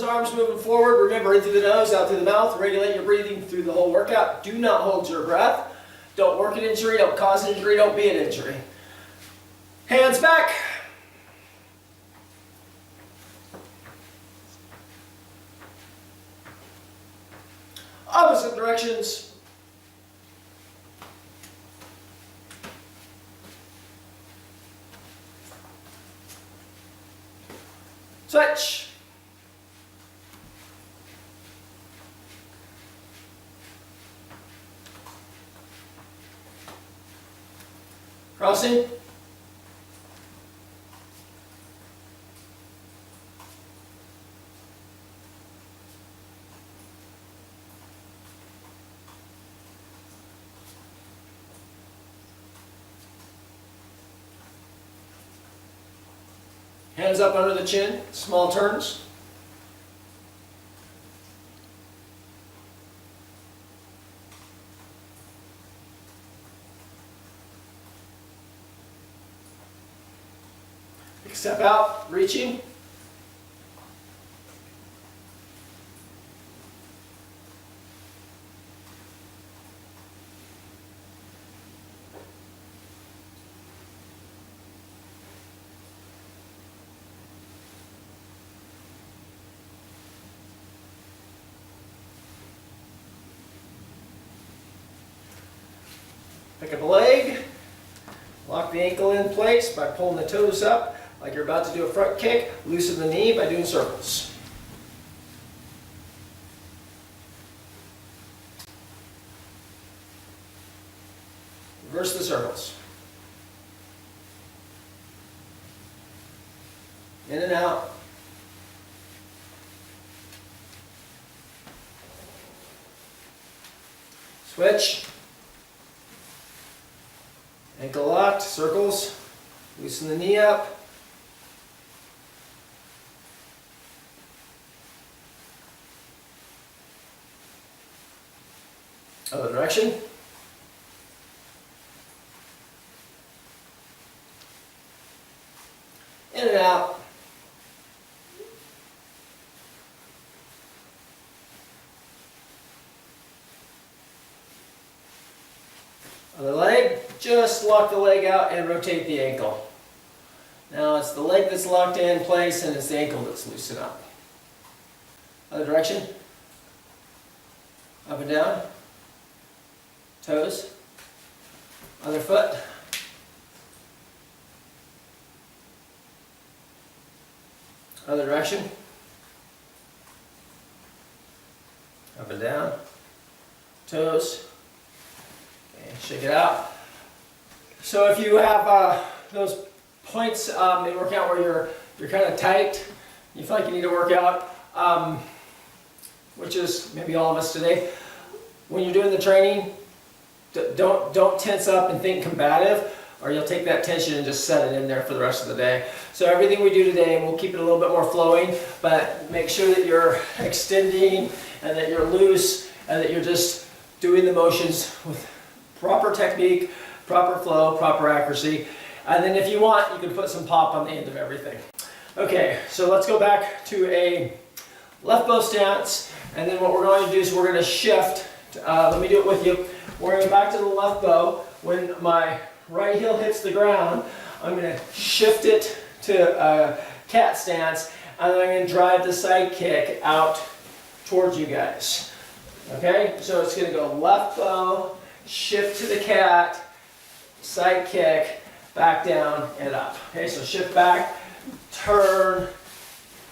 arms moving forward. Remember, in through the nose, out through the mouth. Regulate your breathing through the whole workout. Do not hold your breath. Don't work an injury, don't cause an injury, don't be an injury. Hands back. Opposite directions. Switch. Crossing. Hands up under the chin, small turns. Big step out, reaching. Pick up a leg, lock the ankle in place by pulling the toes up like you're about to do a front kick. Loosen the knee by doing circles. Reverse the circles. In and out. Switch. Ankle locked, circles, loosen the knee up. Other direction. In and out. Other leg. Just lock the leg out and rotate the ankle. Now it's the leg that's locked in place and it's the ankle that's loosened up. Other direction. Up and down. Toes. Other foot. Other direction. Up and down. Toes. Okay, shake it out. So if you have those points in workout where you're kind of tight, you feel like you need to work out, which is maybe all of us today, when you're doing the training, don't tense up and think combative, or you'll take that tension and just set it in there for the rest of the day. So everything we do today, we'll keep it a little bit more flowing, but make sure that you're extending and that you're loose and that you're just doing the motions with proper technique, proper flow, proper accuracy. And then if you want, you can put some pop on the end of everything. Okay, so let's go back to a left bow stance. And then what we're going to do is we're going to shift. Let me do it with you. We're going to go back to the left bow. When my right heel hits the ground, I'm going to shift it to a cat stance. And then I'm going to drive the side kick out towards you guys. Okay, so it's going to go left bow, shift to the cat, side kick, back down and up. Okay, so shift back, turn,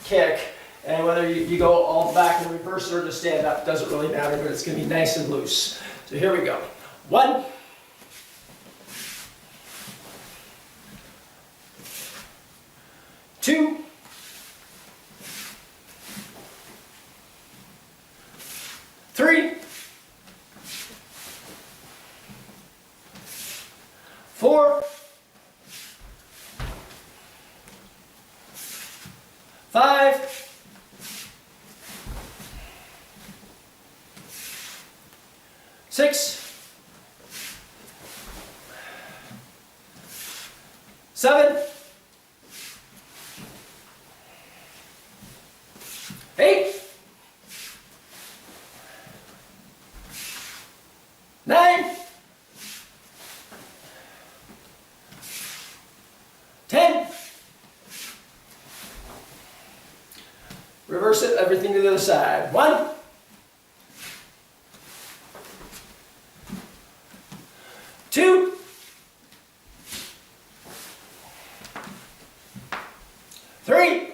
kick, and whether you go all back and reverse or just stand up, doesn't really matter, but it's going to be nice and loose. So here we go. 1, 2, 3, 4, 5, 6, 7, 8, Reverse it, everything to the other side. 1, 2, 3,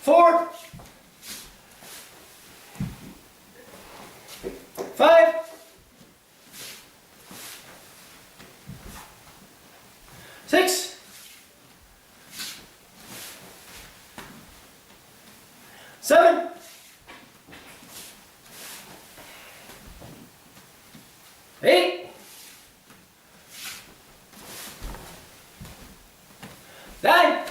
4, 5, 6, 7, 8, 9,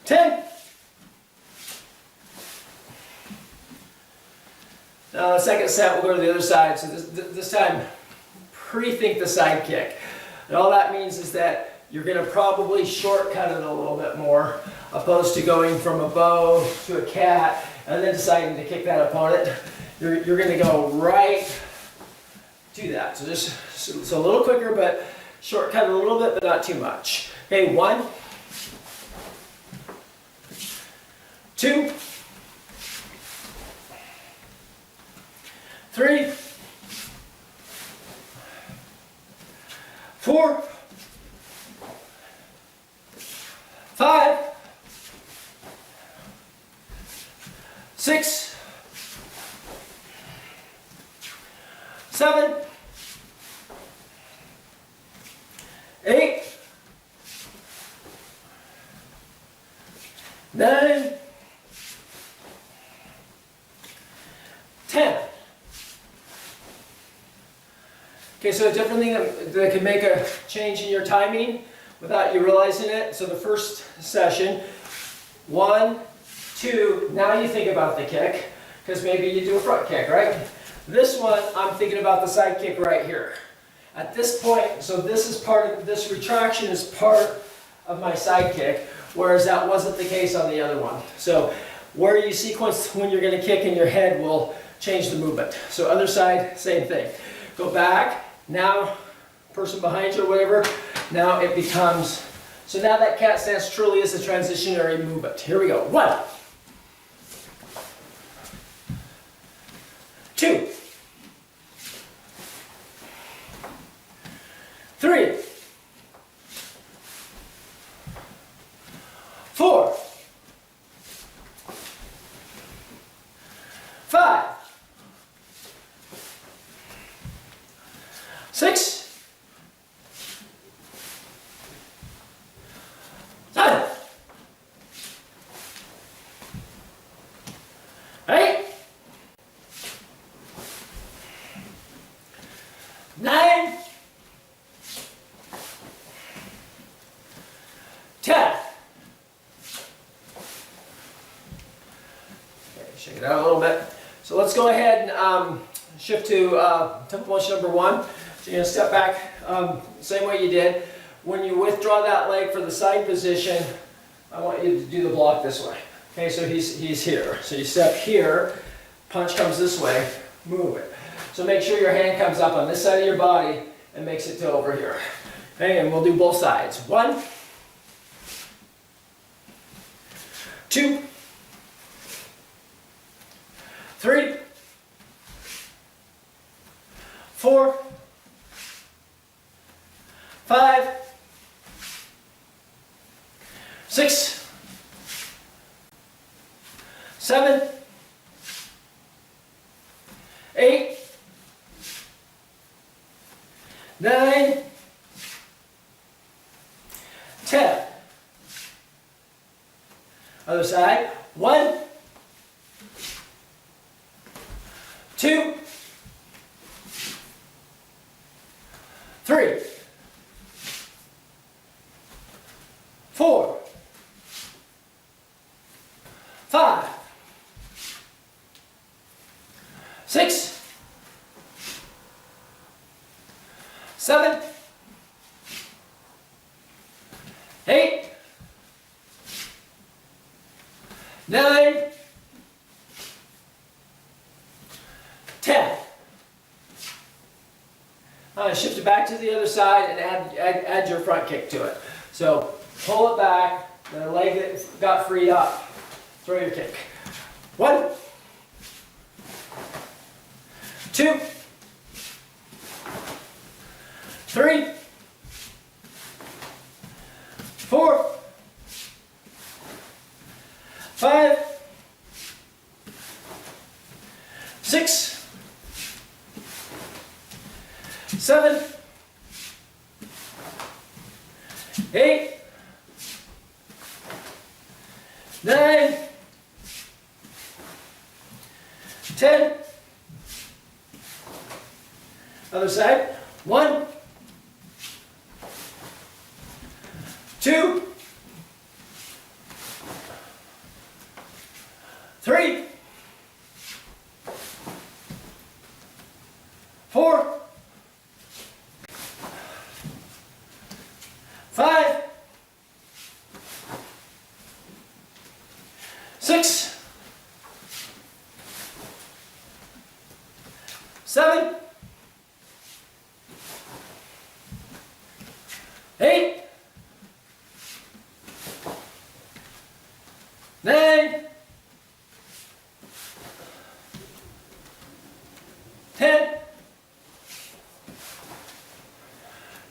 10. Now the second set, we'll go to the other side. So this time, pre-think the side kick. And all that means is that you're going to probably shortcut it a little bit more, opposed to going from a bow to a cat and then deciding to kick that opponent. You're going to go right to that. So a little quicker, but shortcut it a little bit, but not too much. Okay, 1, 2, 3, 4, 5, 6, 7, 8, 9, 10. Okay, so a different thing that can make a change in your timing without you realizing it. So the first session, 1, 2, now you think about the kick, because maybe you do a front kick, right? This one, I'm thinking about the side kick right here. At this point, so this is part of, this retraction is part of my side kick, whereas that wasn't the case on the other one. So where you sequence when you're going to kick in your head will change the movement. So other side, same thing. Go back, now person behind you or whatever, now it becomes, so now that cat stance truly is a transitionary movement. Here we go. 1, 2, 3, 4, 5, 6, 7, 8, 9, 10. Okay, shake it out a little bit. So let's go ahead and shift to tempo motion number 1. So you're going to step back same way you did. When you withdraw that leg for the side position, I want you to do the block this way. Okay, so he's here. So you step here, punch comes this way, move it. So make sure your hand comes up on this side of your body and makes it to over here. Okay, and we'll do both sides. 1, 2, 3, 4, 5, 6, 7, 8, 9, 10. Other side. 1, 2, 3, 4, 5, 6, 7, 8, 9, 10. Shift it back to the other side and add your front kick to it. So pull it back, the leg that got freed up, throw your kick. 1, 2, 3, 4, 5, 6, 7, 8, 9, 10. Other side. 1, 2, 3, 4, 5, 6, 7, 8, 9, 10.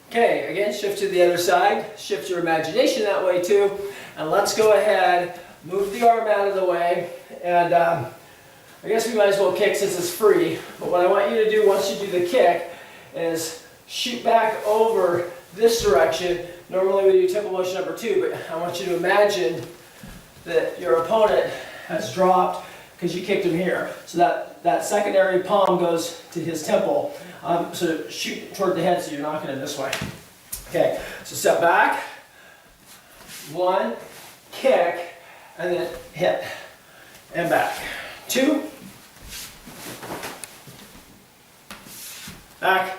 Okay, again, shift to the other side. Shift your imagination that way too. And let's go ahead, move the arm out of the way. And I guess we might as well kick since it's free. But what I want you to do once you do the kick is shoot back over this direction. Normally we do tempo motion number 2, but I want you to imagine that your opponent has dropped because you kicked him here. So that secondary palm goes to his temple. So shoot toward the head so you're knocking it this way. Okay, so step back, 1, kick, and then hit, and back. 2, back,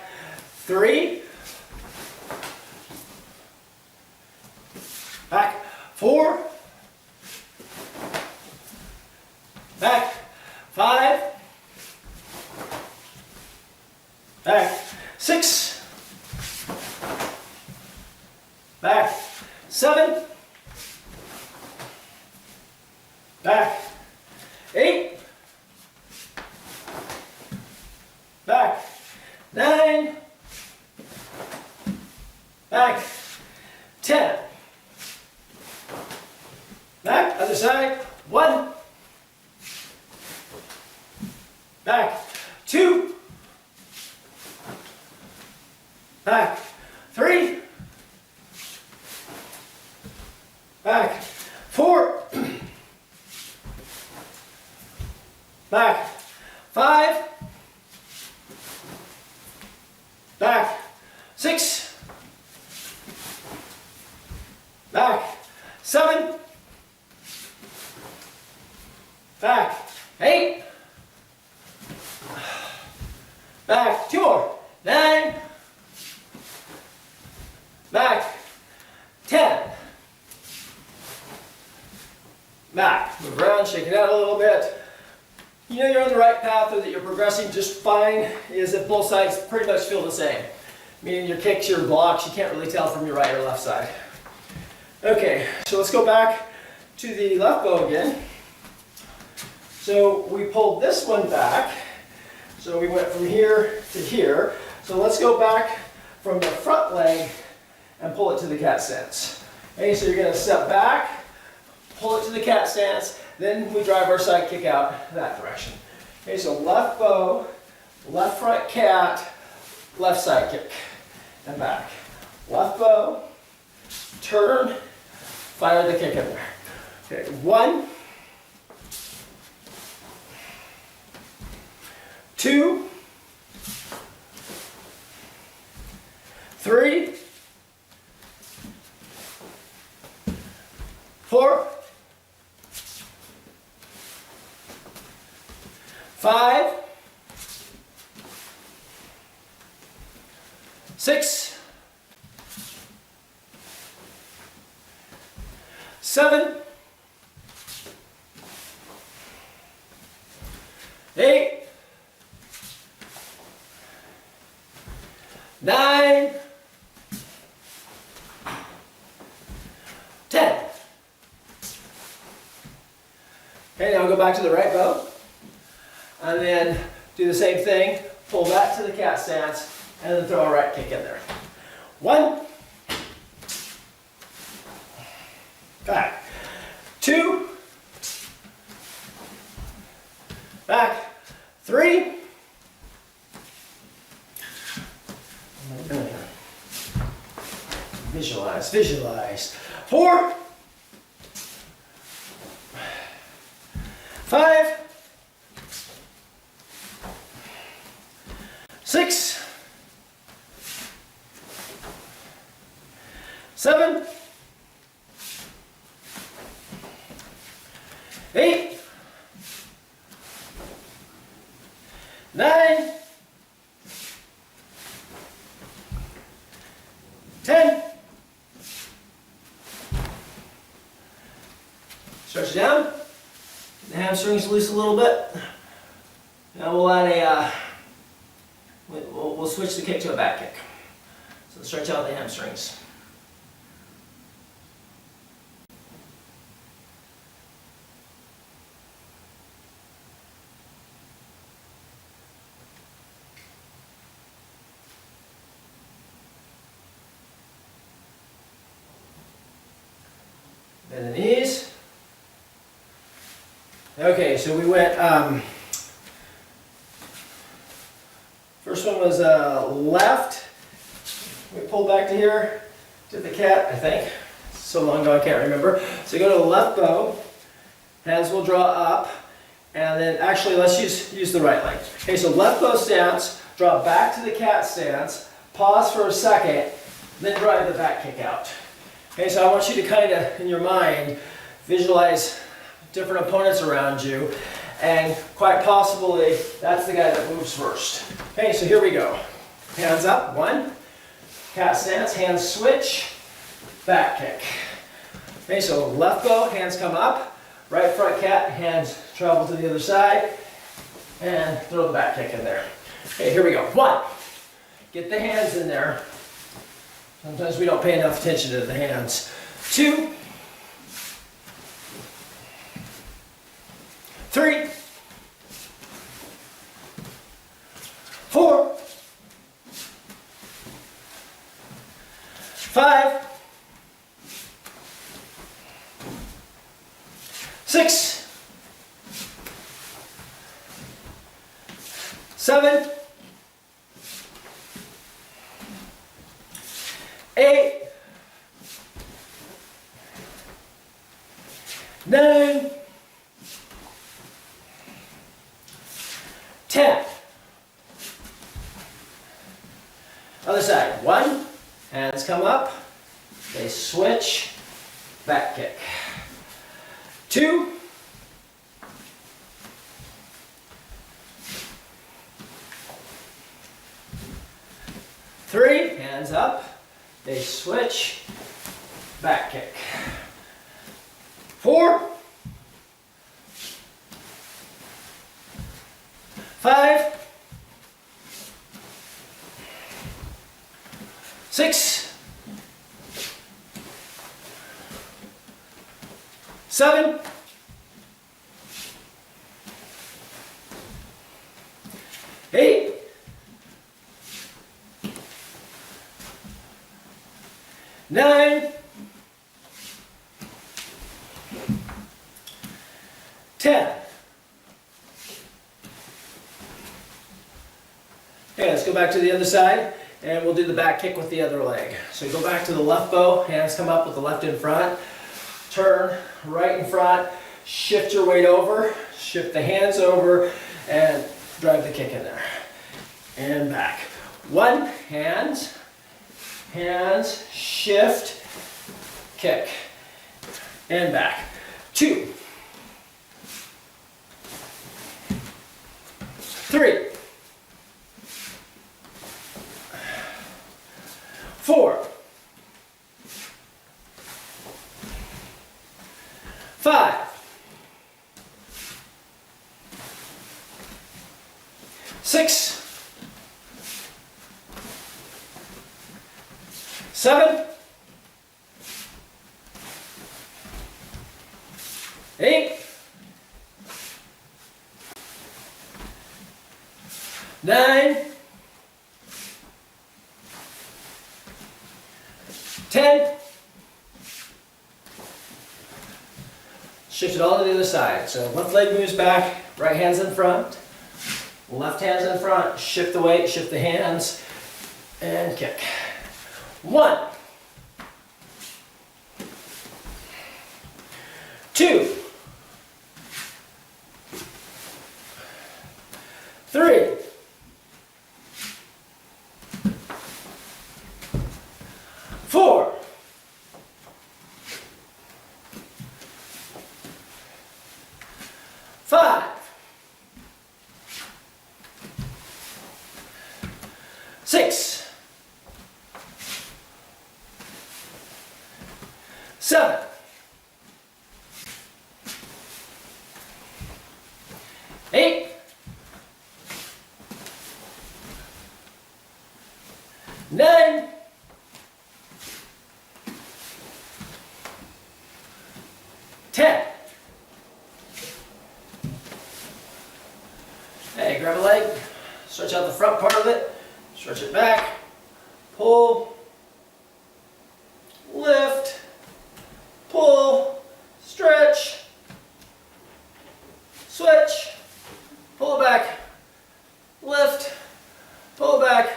3, back, 4, back, 5, back, 6, back, 7, back, 8, back, 9, back, 10, back, other side, 1, back, 2, back, 3, back, 4, back, 5, back, 6, back, 7, back, 8, back, 2 more, 9, back, 10, back, move around, shake it out a little bit. You know you're on the right path or that you're progressing just fine is if both sides pretty much feel the same. Meaning your kicks, your blocks, you can't really tell from your right or left side. Okay, so let's go back to the left bow again. So we pulled this one back. So we went from here to here. So let's go back from the front leg and pull it to the cat stance. Okay, so you're going to step back, pull it to the cat stance, then we drive our side kick out that direction. Okay, so left bow, left front cat, left side kick, and back. Left bow, turn, fire the kick in there. Okay, 1, 2, 3, 4, 5, 6, 7, 8, 9, 10. Okay, now go back to the right bow. And then do the same thing. Pull back to the cat stance and then throw a right kick in there. 1, back, 2, back, 3, visualize, visualize, 4, 5, 6, 7, 8, 9, 10. Stretch it down. The hamstrings loose a little bit. Now we'll add we'll switch the kick to a back kick. So stretch out the hamstrings. Bend the knees. Okay, so we went, first one was left. We pulled back to here, did the cat, I think. So long ago I can't remember. So go to the left bow, hands will draw up, and then actually let's use the right leg. Okay, so left bow stance, draw back to the cat stance, pause for a second, then drive the back kick out. Okay, so I want you to kind of, in your mind, visualize different opponents around you, and quite possibly, that's the guy that moves first. Okay, so here we go. Hands up, 1, cat stance, hands switch, back kick. Okay, so left bow, hands come up, right front cat, hands travel to the other side, and throw the back kick in there. Okay, here we go. 1, get the hands in there. Sometimes we don't pay enough attention to the hands. 2, 3, 4, 5, 6, 7, 8, 9, 10. Other side. 1, hands come up, they switch, back kick. 2, 3, hands up, they switch, back kick. 4, 5, 6, 7, 8, 9, 10. Okay, let's go back to the other side and we'll do the back kick with the other leg. So go back to the left bow, hands come up with the left in front, turn right in front, shift your weight over, shift the hands over, and drive the kick in there. And back. 1, hands, shift, kick, and back. 2, 3, 4, 5, 6, 7, 8, 9, 10. Shift it all to the other side. So left leg moves back, right hand's in front, left hand's in front, shift the weight, shift the hands, and kick. 1, 2, 3, 4, 5, 6, 7, 8, 9, 10. Hey, grab a leg, stretch out the front part of it, stretch it back, pull, lift, pull, stretch, switch, pull it back, lift, pull it back.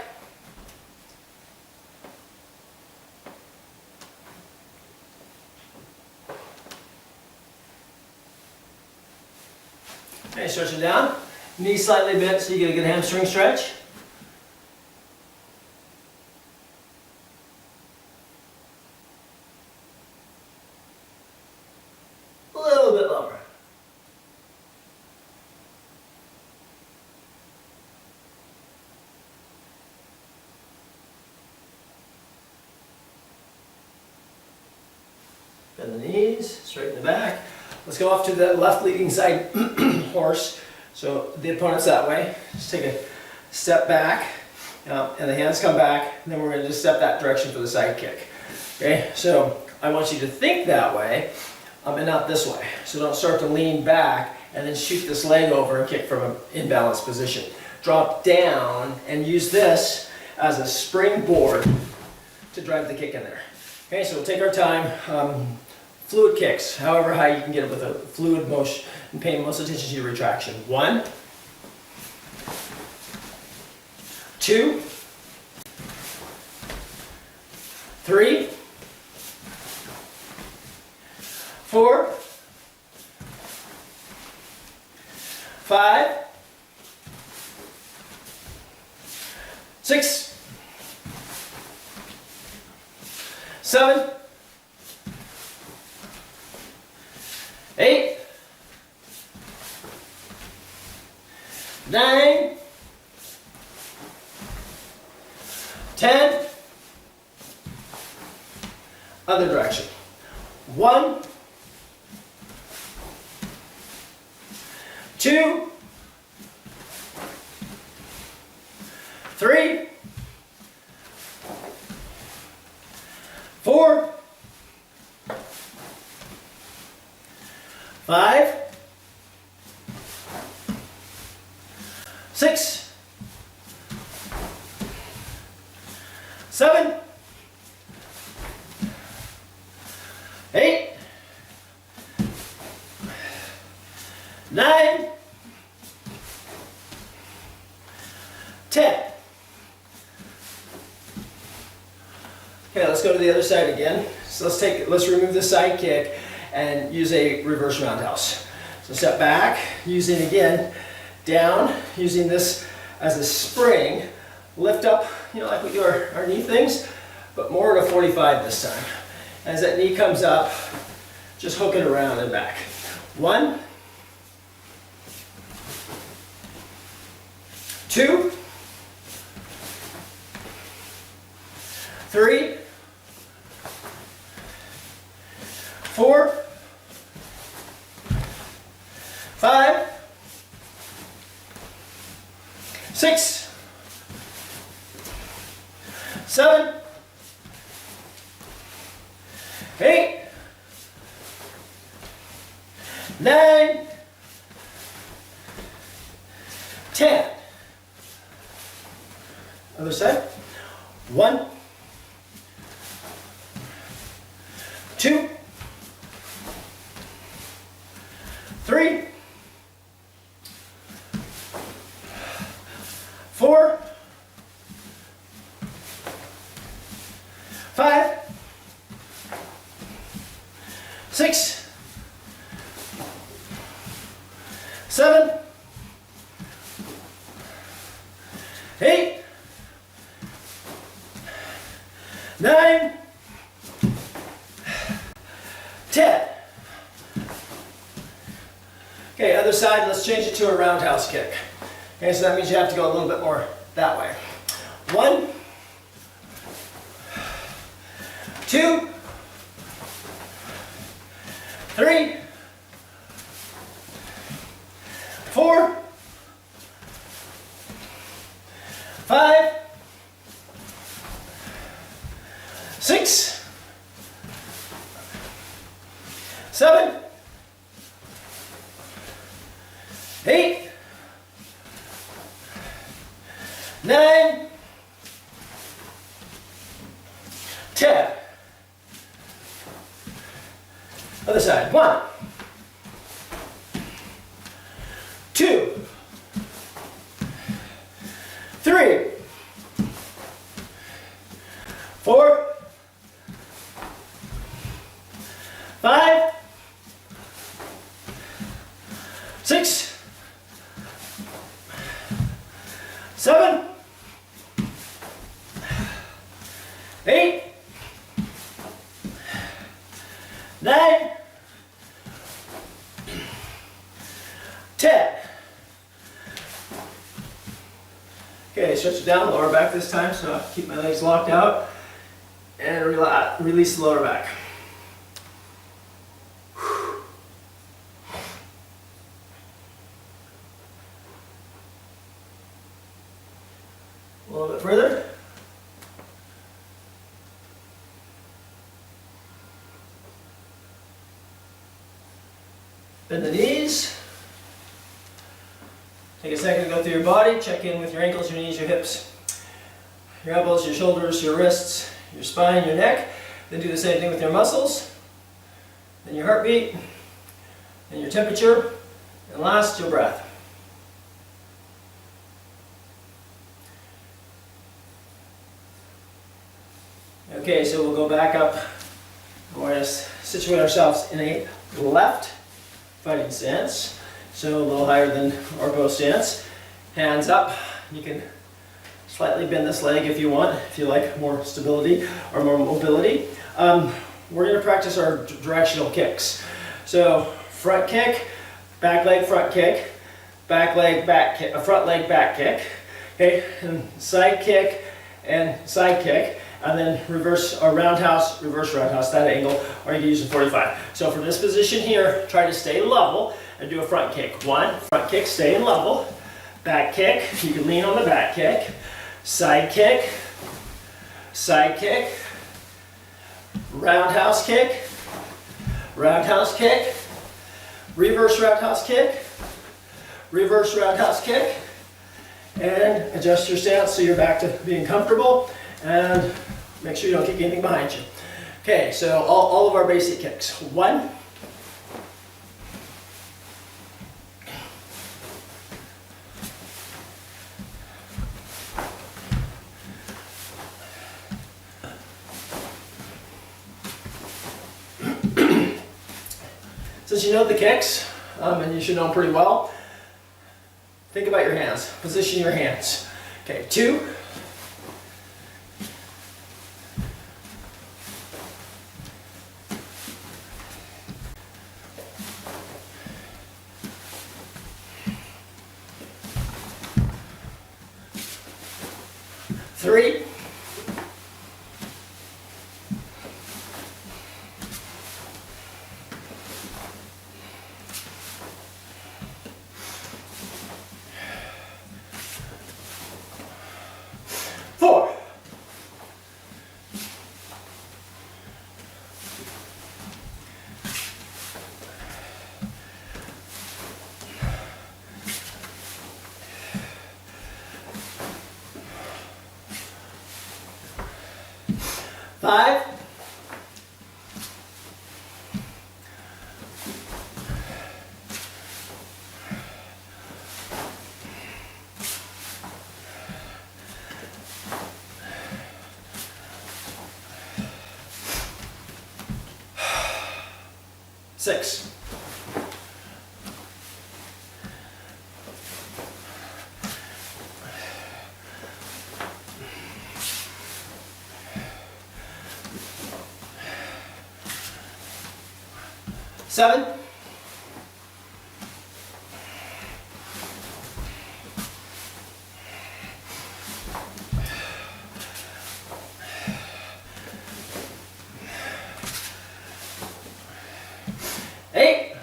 Okay, stretch it down. Knee slightly bent so you get a good hamstring stretch. A little bit lower. Bend the knees, straighten the back. Let's go off to the left leading side horse. So the opponent's that way. Just take a step back, and the hands come back, and then we're going to just step that direction for the side kick. Okay, so I want you to think that way, and not this way. So don't start to lean back and then shoot this leg over and kick from an imbalanced position. Drop down and use this as a springboard to drive the kick in there. Okay, so we'll take our time. Fluid kicks, however high you can get it with a fluid motion, and pay most attention to your retraction. 1, 2, 3, 4, 5, 6, 7, 8, 9, 10, other direction. 1, 2, 3, 4, 5, 6, 7, 8, 9, 10. Okay, let's go to the other side again. So let's remove the side kick and use a reverse roundhouse. So step back, using again, down, using this as a spring, lift up, like we do our knee things, but more at a 45 this time. As that knee comes up, just hook it around and back. 1, 2, 3, 4, 5, 6, 7, 8, 9, 10. Other side. 1, 2, 3, 4, 5, 6, 7, 8, 9, 10. Okay, other side, let's change it to a roundhouse kick. Okay, so that means you have to go a little bit more that way. 1, 2, 3, 4, 5, 6, 7, 8, 9, 10. Other side. 1, 2, 3, 4, 5, 6, 7, 8, 9, 10. Okay, stretch it down, lower back this time, so I keep my legs locked out and release the lower back. A little bit further. Bend the knees. Take a second to go through your body. Check in with your ankles, your knees, your hips, your elbows, your shoulders, your wrists, your spine, your neck. Then do the same thing with your muscles. Then your heartbeat, then your temperature, and last, your breath. Okay, so we'll go back up. We're going to situate ourselves in a left fighting stance. So a little higher than our bow stance. Hands up. You can slightly bend this leg if you want, if you like more stability or more mobility. We're going to practice our directional kicks. So front kick, back leg front kick, back leg back kick, front leg back kick. Okay, and side kick and side kick. And then reverse or roundhouse, reverse roundhouse, that angle, or you can use a 45. So for this position here, try to stay level and do a front kick. 1, front kick, stay in level. Back kick, you can lean on the back kick. Side kick, roundhouse kick, reverse roundhouse kick, reverse roundhouse kick, and adjust your stance so you're back to being comfortable. And make sure you don't kick anything behind you. Okay, so all of our basic kicks. 1, 2. Since you know the kicks, and you should know them pretty well, think about your hands. Position your hands. Okay, 2. 3, 4, 5. 6. 7. 8.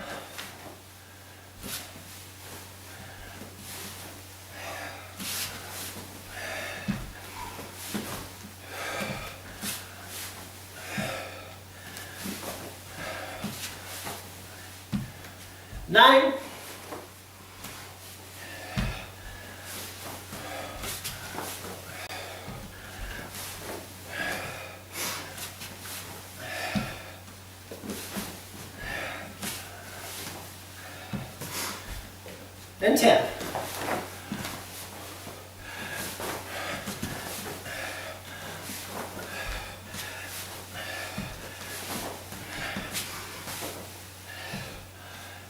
9. 10.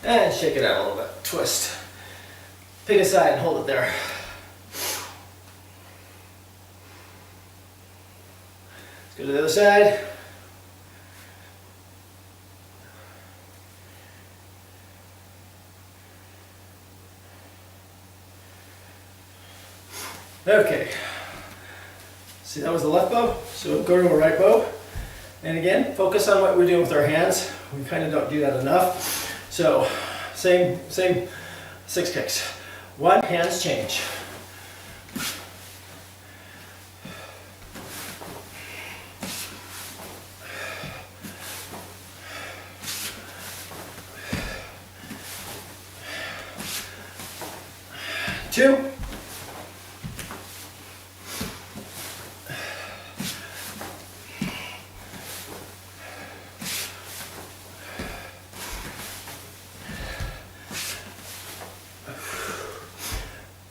And shake it out a little bit. Twist. Pick a side and hold it there. Let's go to the other side. Okay. See, that was the left bow. So go to a right bow. And again, focus on what we're doing with our hands. We kind of don't do that enough. So, same 6 kicks. 1, hands change. Two.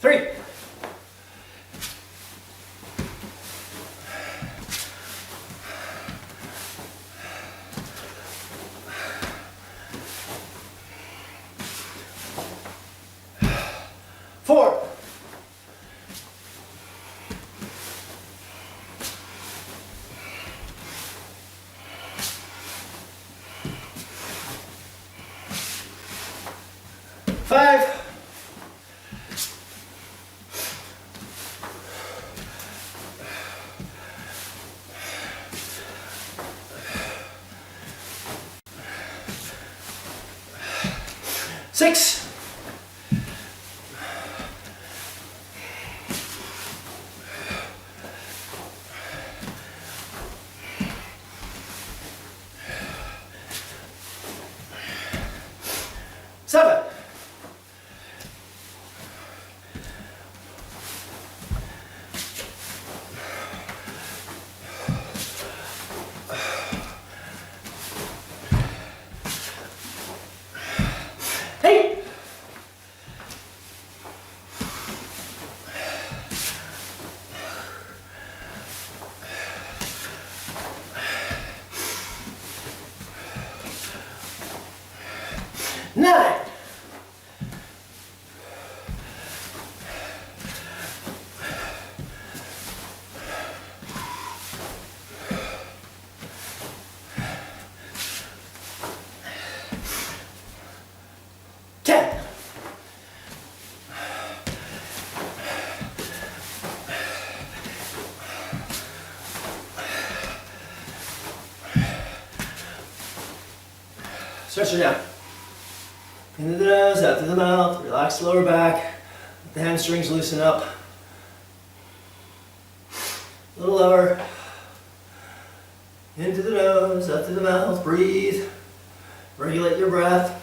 3. 4. 5. 6. 7. 8. 9. 10. 'Stretch it out. Into the nose, out through the mouth, relax the lower back, let the hamstrings loosen up. A little lower. Into the nose, out through the mouth, breathe. Regulate your breath.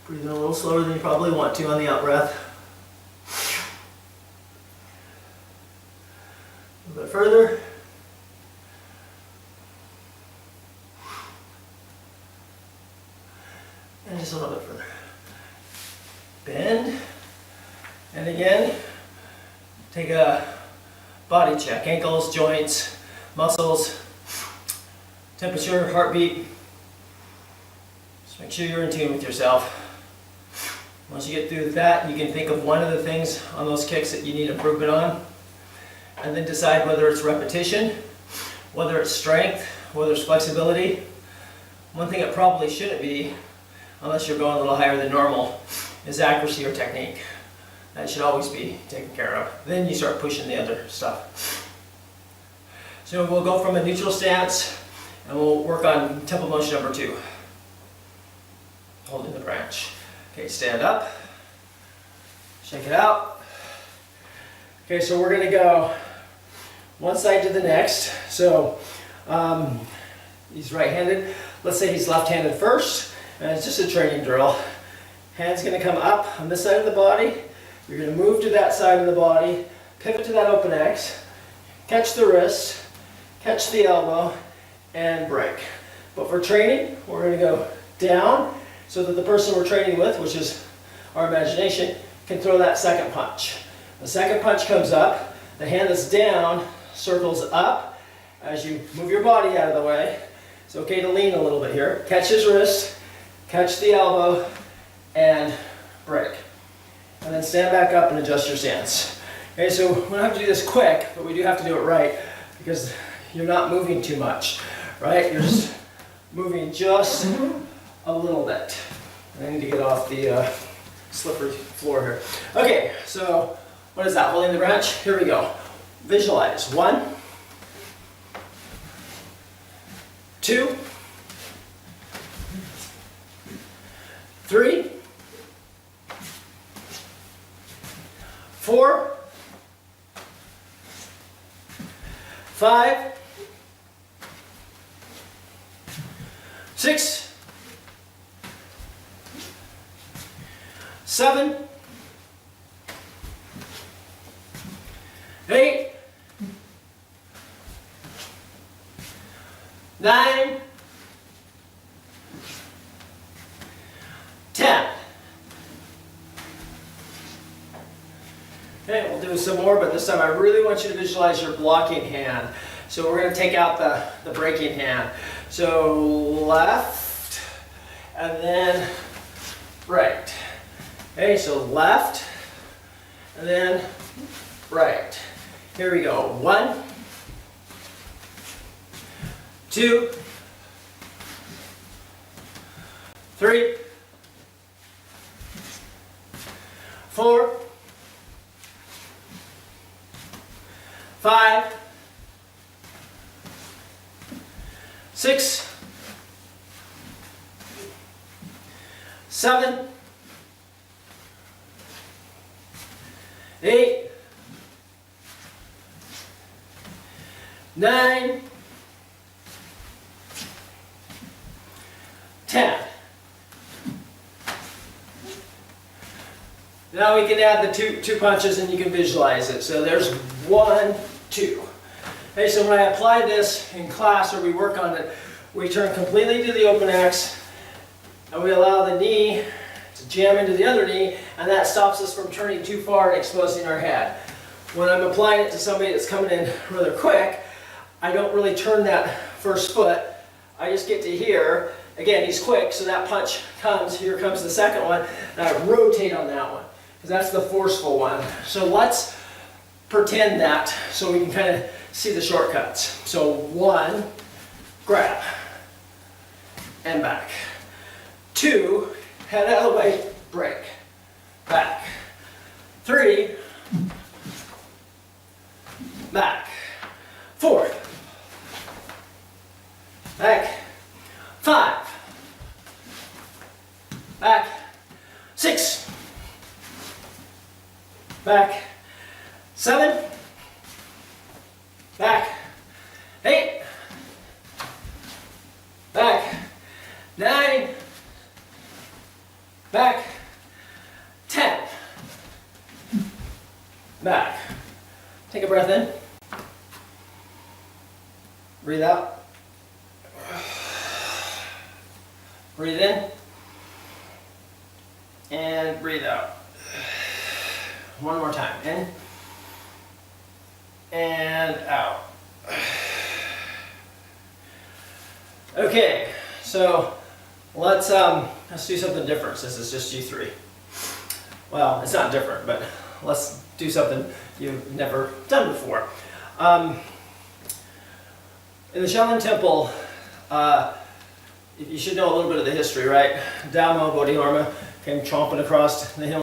Breathe in a little slower than you probably want to on the out breath. A little bit further. just a little bit further. Bend. And again, take a body check. Ankles, joints, muscles, temperature, heartbeat. Just make sure you're in tune with yourself. Once you get through that, you can think of one of the things on those kicks that you need improvement on, and then decide whether it's repetition, whether it's strength, whether it's flexibility. One thing it probably shouldn't be, unless you're going a little higher than normal, is accuracy or technique. That should always be taken care of. Then you start pushing the other stuff. So we'll go from a neutral stance and we'll work on tempo motion number 2. Holding the branch. Okay, stand up. Shake it out. Okay, so we're going to go one side to the next. So he's right-handed. Let's say he's left-handed first, and it's just a training drill. Hand's going to come up on this side of the body. You're going to move to that side of the body, pivot to that open X, catch the wrist, catch the elbow, and break. But for training, we're going to go down so that the person we're training with, which is our imagination, can throw that second punch. The second punch comes up, the hand that's down circles up as you move your body out of the way. It's okay to lean a little bit here. Catch his wrist, catch the elbow, and break. And then stand back up and adjust your stance. Okay, so we don't have to do this quick, but we do have to do it right because you're not moving too much, right? You're just moving just a little bit. I need to get off the slippery floor here. Okay, so what is that? Holding the branch? Here we go. Visualize. 1, 2, 3, 4, 5, 6, 7, 8, 9, 10. Okay, we'll do some more, but this time I really want you to visualize your blocking hand. So we're going to take out the breaking hand. So left, and then right. Okay, so left, and then right. Here we go. 1, 2, 3, 4, 5, 6, 7, 8, 9, 10. Now we can add the two punches and you can visualize it. So there's 1, 2. Okay, so when I apply this in class or we work on it, we turn completely to the open X and we allow the knee to jam into the other knee, and that stops us from turning too far and exposing our head. When I'm applying it to somebody that's coming in rather quick, I don't really turn that first foot. I just get to here. Again, he's quick, so that punch comes. Here comes the second one, and I rotate on that one, because that's the forceful one. So let's pretend that so we can kind of see the shortcuts. So 1, grab, and back. 2, head out of the way, break, back. 3, back. 4, back. 5, back. 6, back. 7, back. 8, back. 9, back. 10, back. Take a breath in. Breathe out. Breathe in. And breathe out. One more time. In. And out. Okay, so let's do something different since it's just you three. Well, it's not different, but let's do something you've never done before. In the Shaolin Temple, you should know a little bit of the history, right? Dalmo Bodhidharma came tromping across the hill